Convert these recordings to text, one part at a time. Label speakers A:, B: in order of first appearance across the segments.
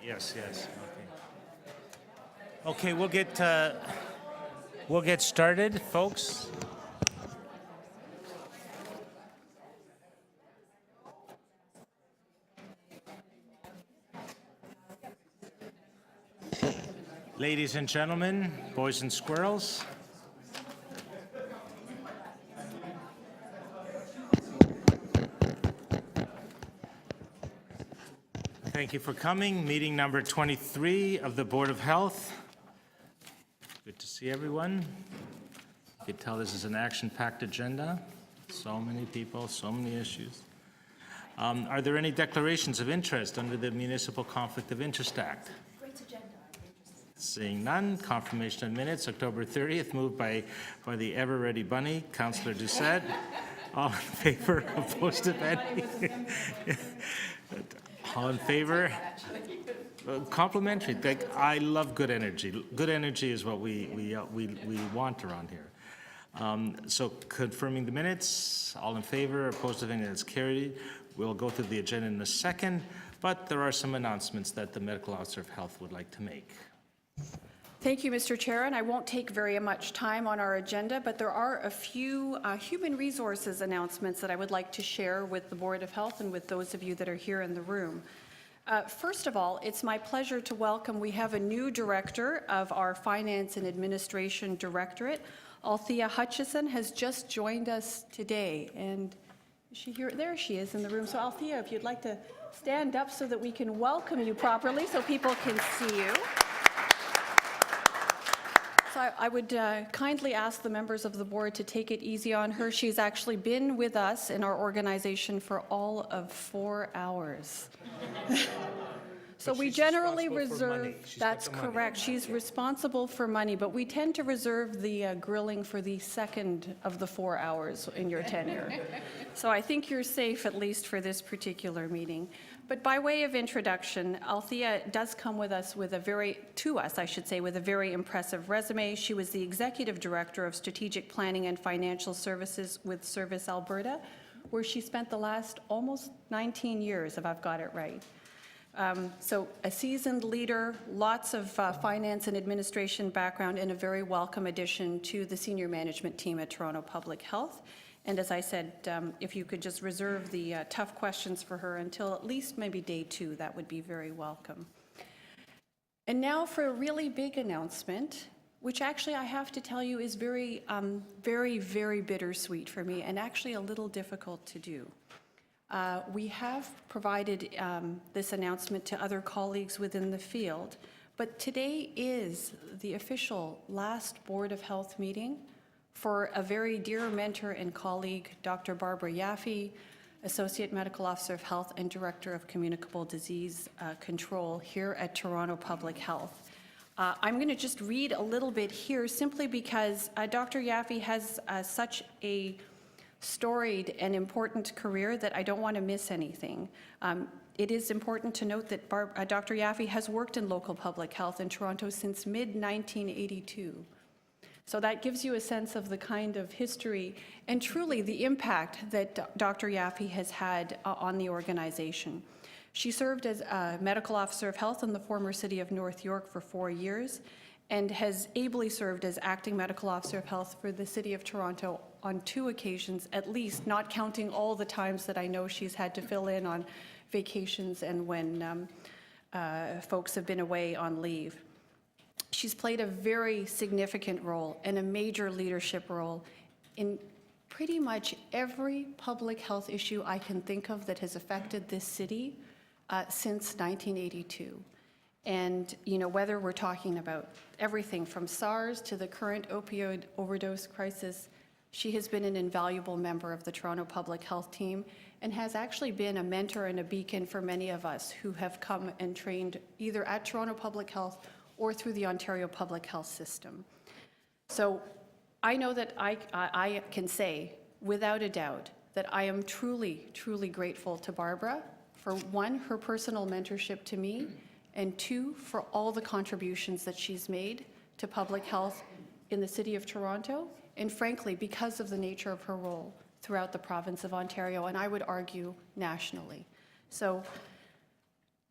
A: Yes, yes. Okay, we'll get started, folks. Ladies and gentlemen, boys and squirrels. Thank you for coming. Meeting number 23 of the Board of Health. Good to see everyone. You can tell this is an action-packed agenda. So many people, so many issues. Are there any declarations of interest under the Municipal Conflict of Interest Act?
B: Great agenda.
A: Seeing none, confirmation of minutes, October 30th, moved by the ever-ready bunny, Councillor Doucette. All in favor, opposed if any? All in favor? Complimentary. I love good energy. Good energy is what we want around here. So confirming the minutes, all in favor, opposed if any, that's carried. We'll go through the agenda in a second, but there are some announcements that the Medical Officer of Health would like to make.
B: Thank you, Mr. Chair, and I won't take very much time on our agenda, but there are a few human resources announcements that I would like to share with the Board of Health and with those of you that are here in the room. First of all, it's my pleasure to welcome, we have a new director of our Finance and Administration Directorate. Althea Hutchison has just joined us today, and is she here? There she is in the room. So Althea, if you'd like to stand up so that we can welcome you properly so people can see you. So I would kindly ask the members of the board to take it easy on her. She's actually been with us in our organization for all of 4 hours. So we generally reserve, that's correct, she's responsible for money, but we tend to reserve the grilling for the second of the 4 hours in your tenure. So I think you're safe, at least for this particular meeting. But by way of introduction, Althea does come with us with a very impressive resume. She was the Executive Director of Strategic Planning and Financial Services with Service Alberta, where she spent the last almost 19 years, if I've got it right. So a seasoned leader, lots of finance and administration background, and a very welcome addition to the senior management team at Toronto Public Health. And as I said, if you could just reserve the tough questions for her until at least maybe day 2, that would be very welcome. And now for a really big announcement, which actually I have to tell you is very, very bittersweet for me and actually a little difficult to do. We have provided this announcement to other colleagues within the field, but today is the official last Board of Health meeting for a very dear mentor and colleague, Dr. Barbara Yaffe, Associate Medical Officer of Health and Director of Communicable Disease Control here at Toronto Public Health. I'm going to just read a little bit here simply because Dr. Yaffe has such a storied and important career that I don't want to miss anything. It is important to note that Dr. Yaffe has worked in local public health in Toronto since mid-1982. So that gives you a sense of the kind of history and truly the impact that Dr. Yaffe has had on the organization. She served as a medical officer of health in the former city of North York for 4 years and has ably served as acting medical officer of health for the city of Toronto on 2 occasions, at least, not counting all the times that I know she's had to fill in on vacations and when folks have been away on leave. She's played a very significant role and a major leadership role in pretty much every public health issue I can think of that has affected this city since 1982. And, you know, whether we're talking about everything from SARS to the current opioid overdose crisis, she has been an invaluable member of the Toronto Public Health team and has actually been a mentor and a beacon for many of us who have come and trained either at Toronto Public Health or through the Ontario Public Health System. So I know that I can say, without a doubt, that I am truly, truly grateful to Barbara for, 1, her personal mentorship to me, and 2, for all the contributions that she's made to public health in the City of Toronto, and frankly, because of the nature of her role throughout the province of Ontario, and I would argue nationally. So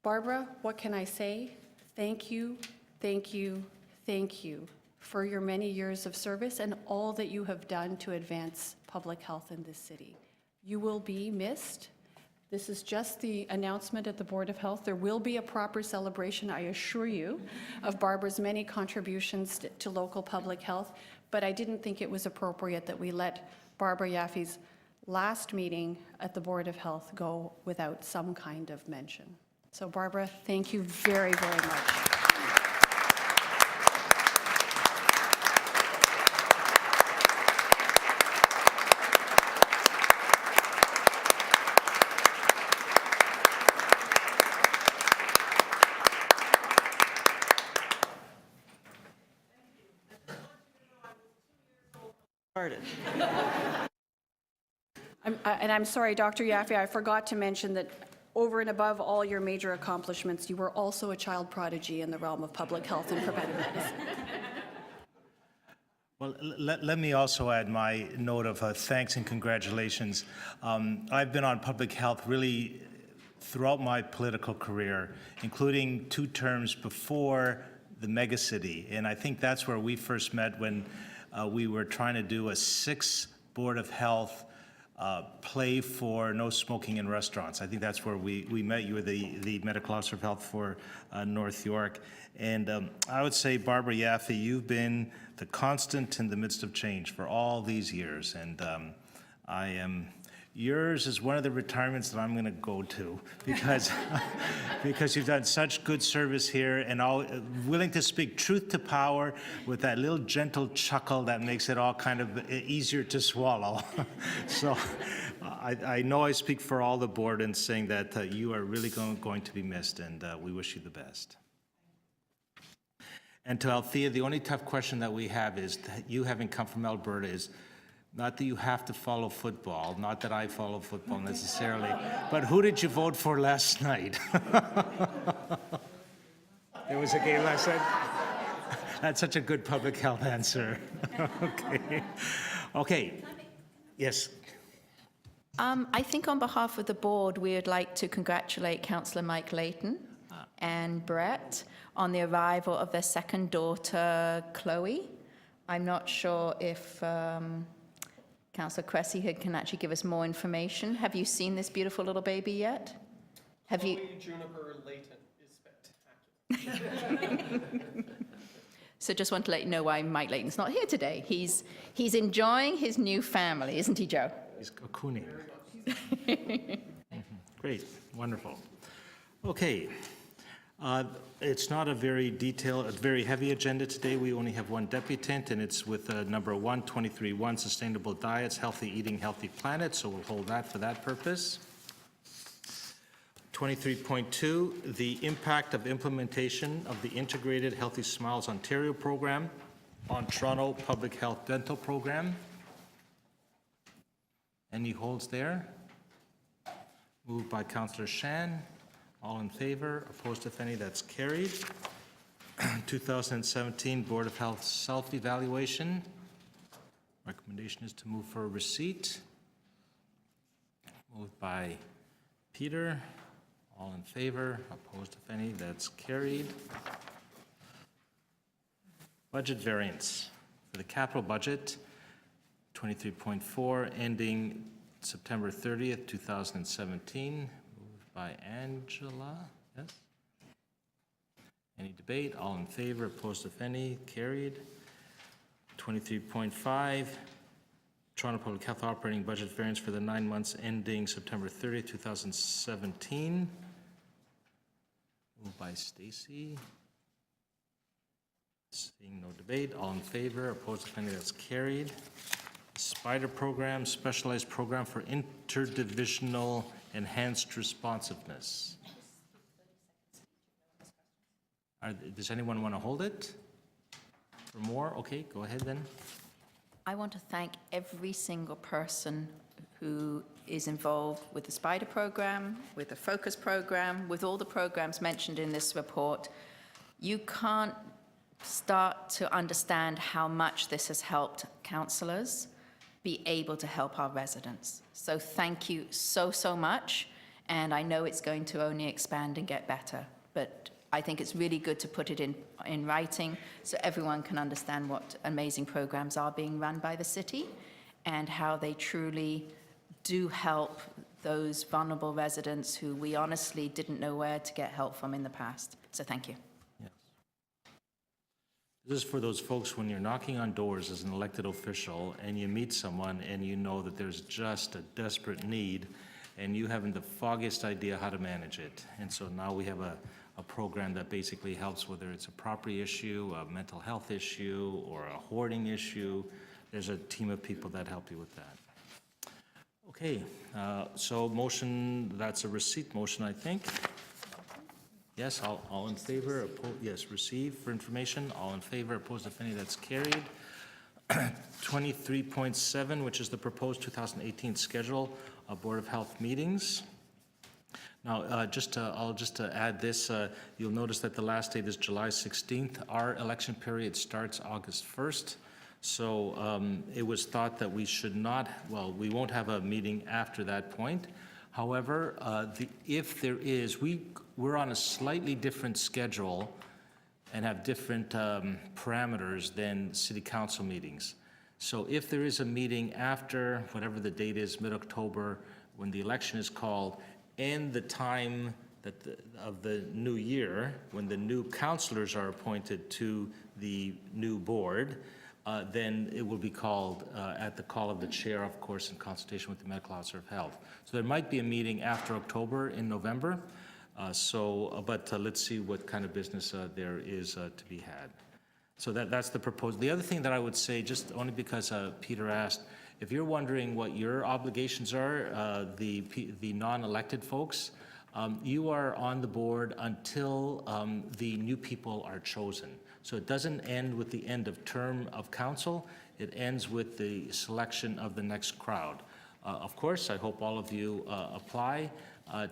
B: Barbara, what can I say? Thank you, thank you, thank you for your many years of service and all that you have done to advance public health in this city. You will be missed. This is just the announcement at the Board of Health. There will be a proper celebration, I assure you, of Barbara's many contributions to local public health, but I didn't think it was appropriate that we let Barbara Yaffe's last meeting at the Board of Health go without some kind of mention. So Barbara, thank you very, very much. I'm sorry, Dr. Yaffe, I forgot to mention that over and above all your major accomplishments, you were also a child prodigy in the realm of public health and preventive medicine.
A: Well, let me also add my note of thanks and congratulations. I've been on public health really throughout my political career, including 2 terms before the megacity. And I think that's where we first met when we were trying to do a 6 Board of Health play for no smoking in restaurants. I think that's where we met. You were the medical officer of health for North York. And I would say, Barbara Yaffe, you've been the constant in the midst of change for all these years. And yours is one of the retirements that I'm going to go to because, because you've done such good service here and all willing to speak truth to power with that little gentle chuckle that makes it all kind of easier to swallow. So I know I speak for all the board in saying that you are really going to be missed, and we wish you the best. And to Althea, the only tough question that we have is that you having come from Alberta is not that you have to follow football, not that I follow football necessarily, but who did you vote for last night? There was a game last night? That's such a good public health answer. Okay. Okay. Yes.
C: I think on behalf of the board, we would like to congratulate Councillor Mike Layton and Brett on the arrival of their second daughter, Chloe. I'm not sure if Councillor Cressy can actually give us more information. Have you seen this beautiful little baby yet? Have you?
D: Juniper Layton is spectacular.
C: So just want to let you know why Mike Layton's not here today. He's enjoying his new family, isn't he, Joe?
A: He's cocooning. Great, wonderful. Okay, it's not a very detailed, a very heavy agenda today. We only have one deputant, and it's with number 1, 23.1, Sustainable Diets, Healthy Eating, Healthy Planet, so we'll hold that for that purpose. 23.2, the impact of implementation of the Integrated Healthy Smiles Ontario program on Toronto Public Health Dental Program. Any holds there? Moved by Councillor Shan. All in favor? Opposed, if any? That's carried. 2017 Board of Health Self-Evaluation. Recommendation is to move for a receipt. Moved by Peter. All in favor? Opposed, if any? That's carried. Budget variance for the capital budget, 23.4, ending September 30th, 2017. Moved by Angela. Yes? Any debate? All in favor? Opposed, if any? Carried. 23.5, Toronto Public Health operating budget variance for the 9 months ending September 30th, 2017. Moved by Stacy. Seeing no debate, all in favor, opposed, if any, that's carried. SPIDER program, specialized program for interdivisional enhanced responsiveness. Does anyone want to hold it for more? Okay, go ahead then.
C: I want to thank every single person who is involved with the SPIDER program, with the FOCUS program, with all the programs mentioned in this report. You can't start to understand how much this has helped councillors be able to help our residents. So thank you so, so much. and I know it's going to only expand and get better. But I think it's really good to put it in writing so everyone can understand what amazing programs are being run by the city and how they truly do help those vulnerable residents who we honestly didn't know where to get help from in the past. So thank you.
A: Yes. This is for those folks when you're knocking on doors as an elected official and you meet someone and you know that there's just a desperate need and you haven't the foggiest idea how to manage it. And so now we have a program that basically helps, whether it's a property issue, a mental health issue, or a hoarding issue. There's a team of people that help you with that. Okay, so motion, that's a receipt motion, I think. Yes, all in favor, yes, receive for information, all in favor, opposed, if any, that's carried. 23.7, which is the proposed 2018 schedule of Board of Health meetings. Now, I'll just add this, you'll notice that the last date is July 16th. Our election period starts August 1st. So it was thought that we should not, well, we won't have a meeting after that point. However, if there is, we're on a slightly different schedule and have different parameters than city council meetings. So if there is a meeting after, whatever the date is, mid-October, when the election is called, and the time that of the new year, when the new councilors are appointed to the new board, then it will be called at the call of the chair, of course, in consultation with the medical officer of health. So there might be a meeting after October in November. But let's see what kind of business there is to be had. So that's the proposal. The other thing that I would say, just only because Peter asked, if you're wondering what your obligations are, the non-elected folks, you are on the board until the new people are chosen. So it doesn't end with the end of term of council, it ends with the selection of the next crowd. Of course, I hope all of you apply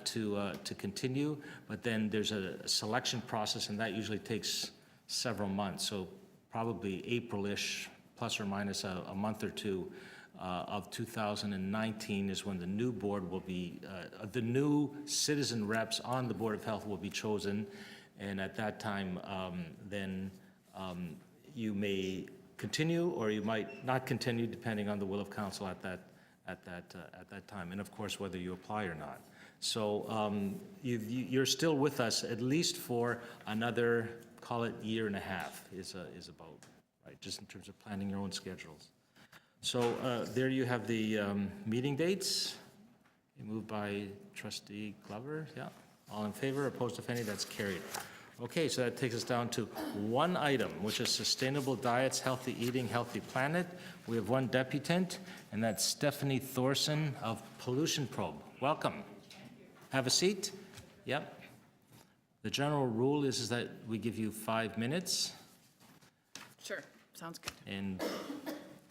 A: to continue, but then there's a selection process and that usually takes several months. So probably April-ish, plus or minus a month or two of 2019 is when the new board will be, the new citizen reps on the Board of Health will be chosen. And at that time, then you may continue or you might not continue depending on the will of council at that time. And of course, whether you apply or not. So you're still with us at least for another, call it year and a half is about, right? Just in terms of planning your own schedules. So there you have the meeting dates. Moved by Trustee Glover, yeah. All in favor, opposed if any, that's carried. Okay, so that takes us down to one item, which is sustainable diets, healthy eating, healthy planet. We have one deputant, and that's Stephanie Thorson of Pollution Probe. Welcome. Have a seat. Yep. The general rule is that we give you 5 minutes.
E: Sure, sounds good.
A: And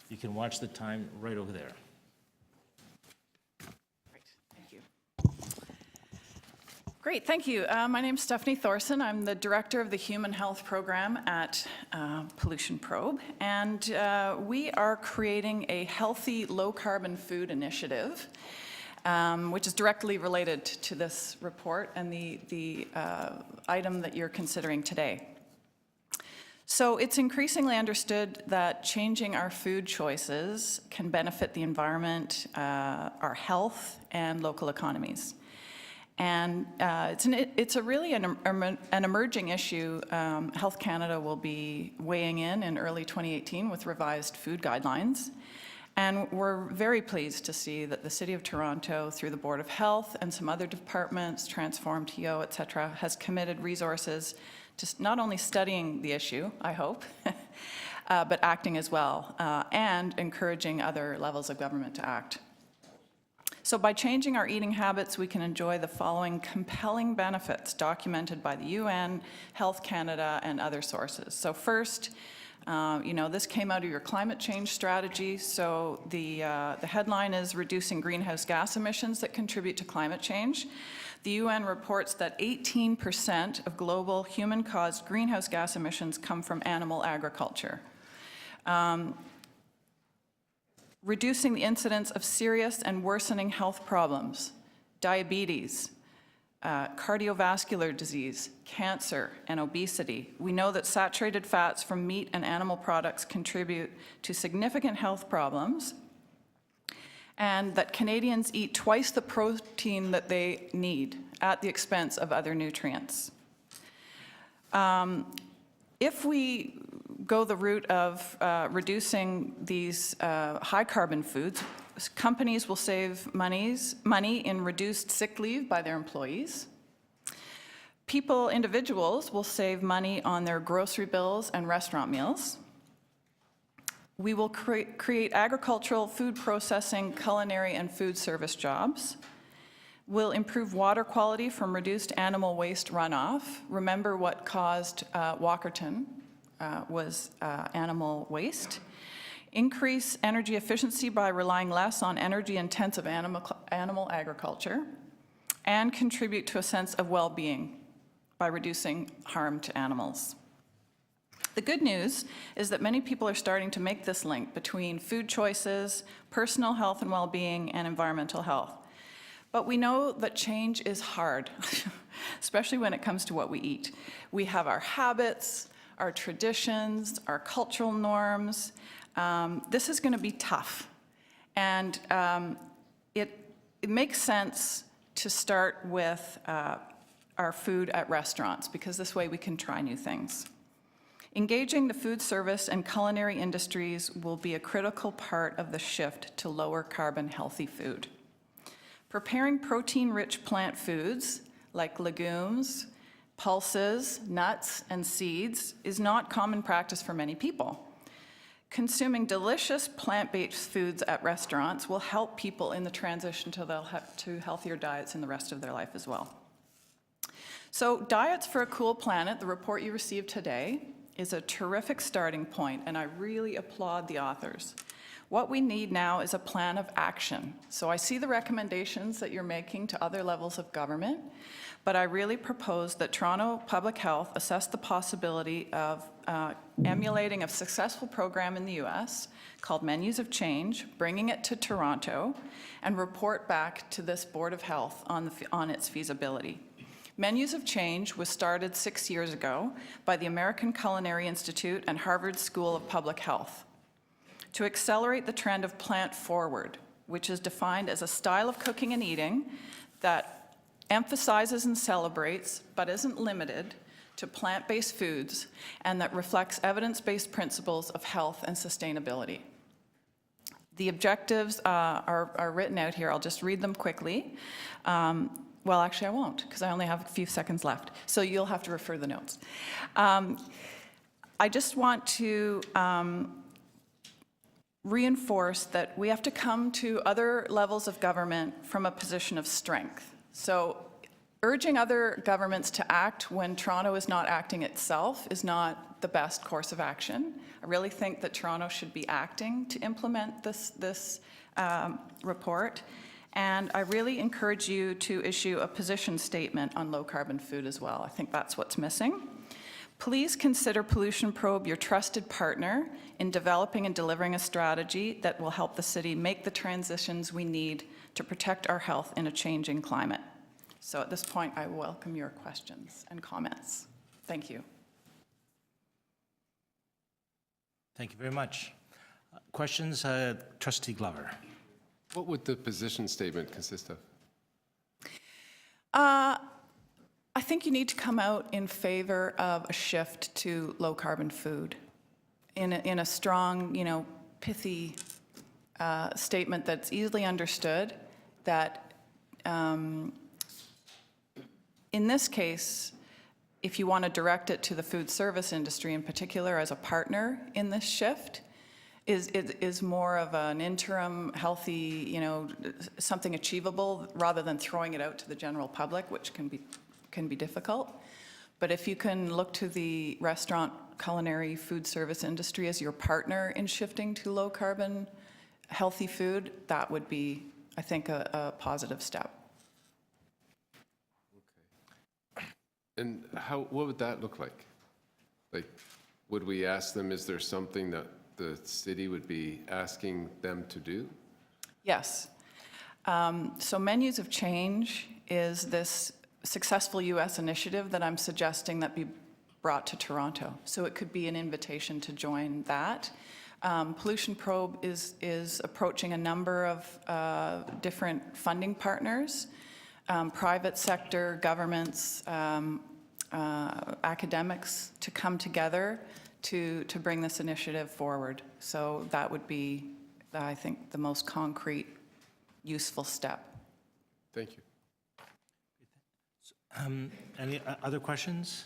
A: you can watch the time right over there.
E: Great, thank you. Great, thank you. My name's Stephanie Thorson. I'm the director of the Human Health Program at Pollution Probe, and we are creating a healthy, low-carbon food initiative, which is directly related to this report and the item that you're considering today. So it's increasingly understood that changing our food choices can benefit the environment, our health, and local economies. And it's a really an emerging issue. Health Canada will be weighing in early 2018 with revised food guidelines. And we're very pleased to see that the City of Toronto, through the Board of Health and some other departments, Transform, TO, et cetera, has committed resources to not only studying the issue, I hope, but acting as well, and encouraging other levels of government to act. So by changing our eating habits, we can enjoy the following compelling benefits documented by the UN, Health Canada, and other sources. So first, this came out of your climate change strategy. So the headline is reducing greenhouse gas emissions that contribute to climate change. The UN reports that 18% of global human-caused greenhouse gas emissions come from animal agriculture. Reducing the incidence of serious and worsening health problems, diabetes, cardiovascular disease, cancer, and obesity. We know that saturated fats from meat and animal products contribute to significant health problems, and that Canadians eat twice the protein that they need at the expense of other nutrients. If we go the route of reducing these high-carbon foods, companies will save money in reduced sick leave by their employees. Individuals will save money on their grocery bills and restaurant meals. We will create agricultural, food processing, culinary, and food service jobs. We'll improve water quality from reduced animal waste runoff. Remember what caused Walkerton was animal waste. Increase energy efficiency by relying less on energy-intensive animal agriculture, and contribute to a sense of well-being by reducing harm to animals. The good news is that many people are starting to make this link between food choices, personal health and well-being, and environmental health. But we know that change is hard, especially when it comes to what we eat. We have our habits, our traditions, our cultural norms. This is going to be tough. And it makes sense to start with our food at restaurants, because this way we can try new things. Engaging the food service and culinary industries will be a critical part of the shift to lower carbon healthy food. Preparing protein-rich plant foods like legumes, pulses, nuts, and seeds is not common practice for many people. Consuming delicious plant-based foods at restaurants will help people in the transition to healthier diets in the rest of their life as well. So Diets for a Cool Planet, the report you received today, is a terrific starting point, and I really applaud the authors. What we need now is a plan of action. So I see the recommendations that you're making to other levels of government, but I really propose that Toronto Public Health assess the possibility of emulating a successful program in the US called Menus of Change, bringing it to Toronto, and report back to this Board of Health on its feasibility. Menus of Change was started 6 years ago by the American Culinary Institute and Harvard School of Public Health to accelerate the trend of plant forward, which is defined as a style of cooking and eating that emphasizes and celebrates, but isn't limited to plant-based foods, and that reflects evidence-based principles of health and sustainability. The objectives are written out here. I'll just read them quickly. Well, actually, I won't, because I only have a few seconds left, so you'll have to refer the notes. I just want to reinforce that we have to come to other levels of government from a position of strength. So urging other governments to act when Toronto is not acting itself is not the best course of action. I really think that Toronto should be acting to implement this report. And I really encourage you to issue a position statement on low-carbon food as well. I think that's what's missing. Please consider Pollution Probe your trusted partner in developing and delivering a strategy that will help the city make the transitions we need to protect our health in a changing climate. So at this point, I welcome your questions and comments. Thank you.
A: Thank you very much. Questions? Trustee Glover.
F: What would the position statement consist of?
E: I think you need to come out in favor of a shift to low-carbon food in a strong, pithy statement that's easily understood, that in this case, if you want to direct it to the food service industry in particular as a partner in this shift, is more of an interim, healthy, something achievable, rather than throwing it out to the general public, which can be difficult. But if you can look to the restaurant, culinary, food service industry as your partner in shifting to low carbon, healthy food, that would be, I think, a positive step.
F: Okay. And what would that look like? Like, would we ask them, is there something that the city would be asking them to do?
E: Yes. So Menus of Change is this successful U.S. initiative that I'm suggesting that be brought to Toronto. So it could be an invitation to join that. Pollution Probe is approaching a number of different funding partners, private sector, governments, academics, to come together to bring this initiative forward. So that would be, I think, the most concrete, useful step.
F: Thank you.
A: Any other questions?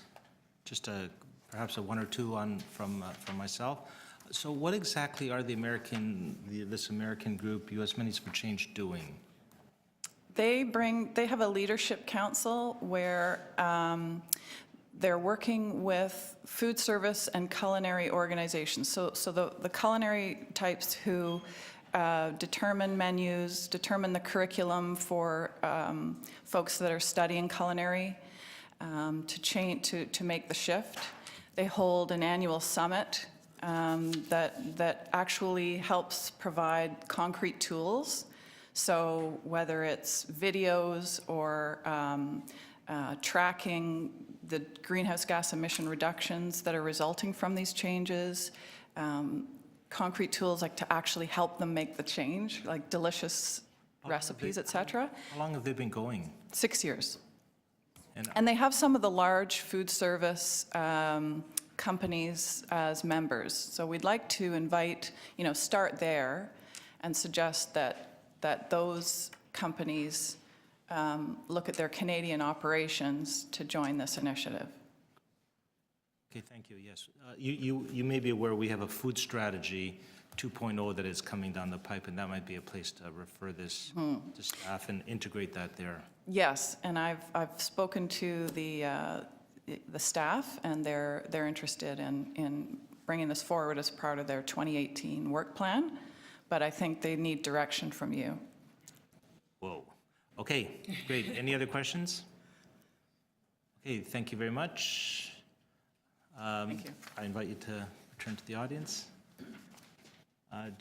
A: Just perhaps one or two from myself. So what exactly are this American group, U.S. Minis for Change, doing?
E: They have a leadership council where they're working with food service and culinary organizations. So the culinary types who determine menus, determine the curriculum for folks that are studying culinary to make the shift. They hold an annual summit that actually helps provide concrete tools. So whether it's videos or tracking the greenhouse gas emission reductions that are resulting from these changes, concrete tools like to actually help them make the change, like delicious recipes, et cetera.
A: How long have they been going?
E: 6 years.
A: And
E: And they have some of the large food service companies as members. So we'd like to invite, start there and suggest that those companies look at their Canadian operations to join this initiative.
A: Okay, thank you, yes. You may be aware we have a food strategy 2.0 that is coming down the pipe, and that might be a place to refer this to staff and integrate that there.
E: Yes, and I've spoken to the staff, and they're interested in bringing this forward as part of their 2018 work plan, but I think they need direction from you.
A: Whoa. Okay, great. Any other questions? Okay, thank you very much.
E: Thank you.
A: I invite you to return to the audience. I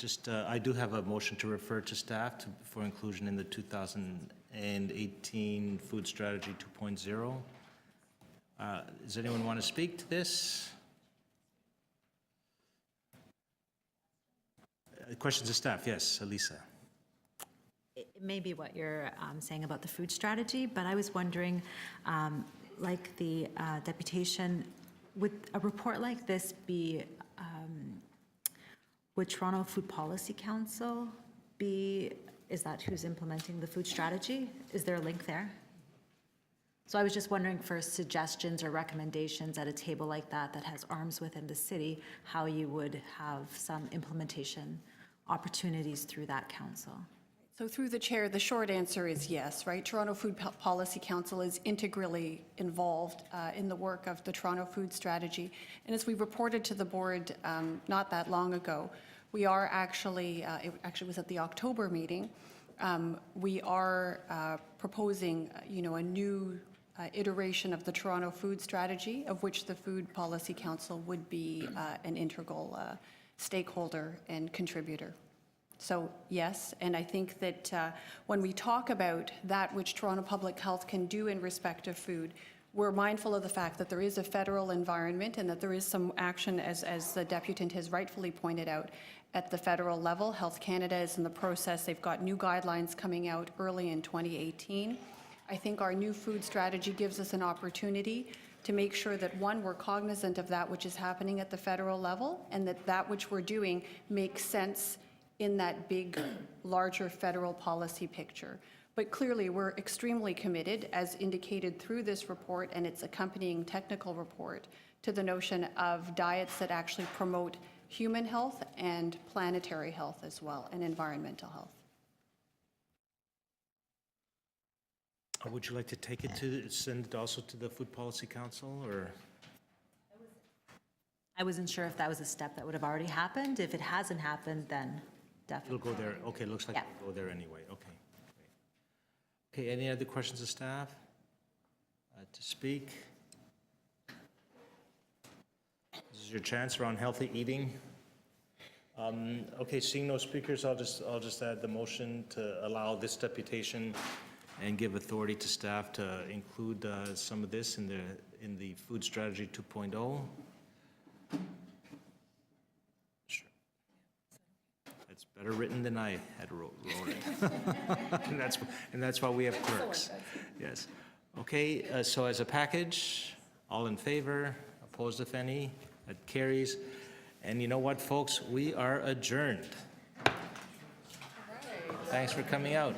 A: do have a motion to refer to staff for inclusion in the 2018 Food Strategy 2.0. Does anyone want to speak to this? Questions of staff? Yes, Elisa.
G: It may be what you're saying about the food strategy, but I was wondering, like the deputation, would a report like this be, would Toronto Food Policy Council be, is that who's implementing the food strategy? Is there a link there? So I was just wondering for suggestions or recommendations at a table like that has arms within the city, how you would have some implementation opportunities through that council.
B: So through the chair, the short answer is yes, right? Toronto Food Policy Council is integrally involved in the work of the Toronto Food Strategy. And as we reported to the board not that long ago, we are actually, it actually was at the October meeting, we are proposing, a new iteration of the Toronto Food Strategy, of which the Food Policy Council would be an integral stakeholder and contributor. So yes, and I think that when we talk about that which Toronto Public Health can do in respect of food, we're mindful of the fact that there is a federal environment and that there is some action, as the deputant has rightfully pointed out, at the federal level. Health Canada is in the process. They've got new guidelines coming out early in 2018. I think our new food strategy gives us an opportunity to make sure that, one, we're cognizant of that which is happening at the federal level, and that which we're doing makes sense in that big, larger federal policy picture. But clearly, we're extremely committed, as indicated through this report and its accompanying technical report, to the notion of diets that actually promote human health and planetary health as well, and environmental health.
A: Would you like to take it send it also to the Food Policy Council, or?
G: I wasn't sure if that was a step that would have already happened. If it hasn't happened, then definitely.
A: It'll go there. Okay, looks like
G: Yeah.
A: it'll go there anyway. Okay, great. Okay, any other questions of staff to speak? This is your chance around healthy eating. Okay, seeing no speakers, I'll just add the motion to allow this deputation and give authority to staff to include some of this in the Food Strategy 2.0. Sure. That's better written than I had wrote it. And that's why we have clerks. Yes. Okay, so as a package, all in favor, opposed if any, that carries. And you know what, folks? We are adjourned. Thanks for coming out.